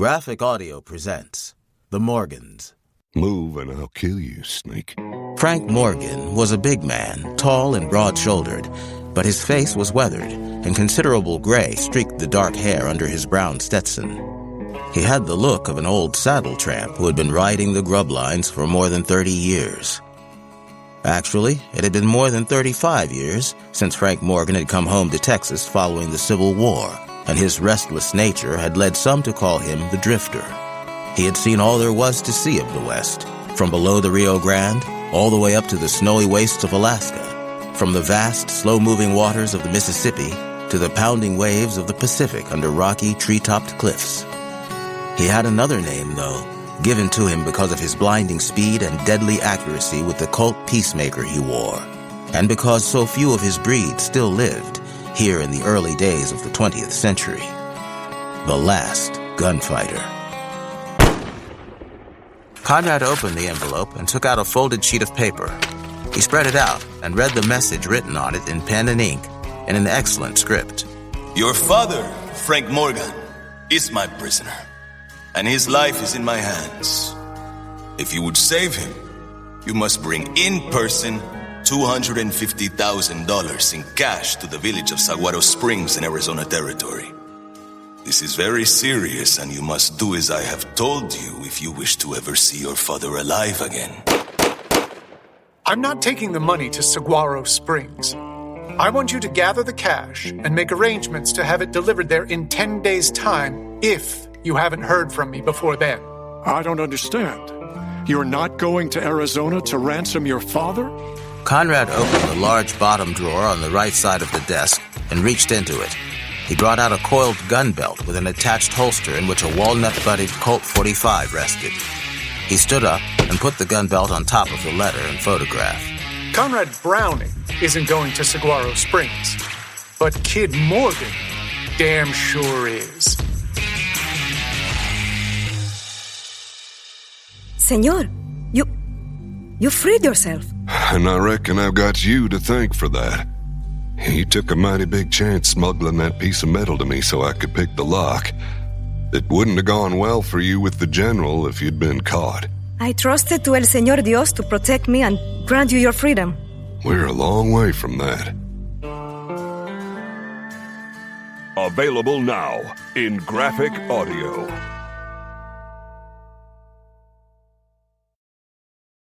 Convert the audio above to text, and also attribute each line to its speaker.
Speaker 1: Graphic Audio presents The Morgans.
Speaker 2: Move and I'll kill you, Snake.
Speaker 1: Frank Morgan was a big man, tall and broad-shouldered, but his face was weathered, and considerable gray streaked the dark hair under his brown Stetson. He had the look of an old saddle tramp who had been riding the grub lines for more than 30 years. Actually, it had been more than 35 years since Frank Morgan had come home to Texas following the Civil War, and his restless nature had led some to call him the Drifter. He had seen all there was to see of the West, from below the Rio Grande all the way up to the snowy wastes of Alaska, from the vast, slow-moving waters of the Mississippi to the pounding waves of the Pacific under rocky, tree-topped cliffs. He had another name, though, given to him because of his blinding speed and deadly accuracy with the Colt peacemaker he wore, and because so few of his breed still lived here in the early days of the 20th century. The Last Gunfighter. Conrad opened the envelope and took out a folded sheet of paper. He spread it out and read the message written on it in pen and ink in an excellent script.
Speaker 3: Your father, Frank Morgan, is my prisoner, and his life is in my hands. If you would save him, you must bring in person $250,000 in cash to the village of Saguaro Springs in Arizona Territory. This is very serious, and you must do as I have told you if you wish to ever see your father alive again.
Speaker 4: I'm not taking the money to Saguaro Springs. I want you to gather the cash and make arrangements to have it delivered there in 10 days' time if you haven't heard from me before then.
Speaker 5: I don't understand. You're not going to Arizona to ransom your father?
Speaker 1: Conrad opened the large bottom drawer on the right side of the desk and reached into it. He brought out a coiled gun belt with an attached holster in which a walnut-butted Colt .45 rested. He stood up and put the gun belt on top of the letter and photograph.
Speaker 4: Conrad Browning isn't going to Saguaro Springs, but Kid Morgan damn sure is.
Speaker 6: Senor, you freed yourself.
Speaker 2: And I reckon I've got you to thank for that. You took a mighty big chance smuggling that piece of metal to me so I could pick the lock. It wouldn't have gone well for you with the general if you'd been caught.
Speaker 6: I trusted to El Señor Dios to protect me and grant you your freedom.
Speaker 2: We're a long way from that.
Speaker 7: Available now in Graphic Audio.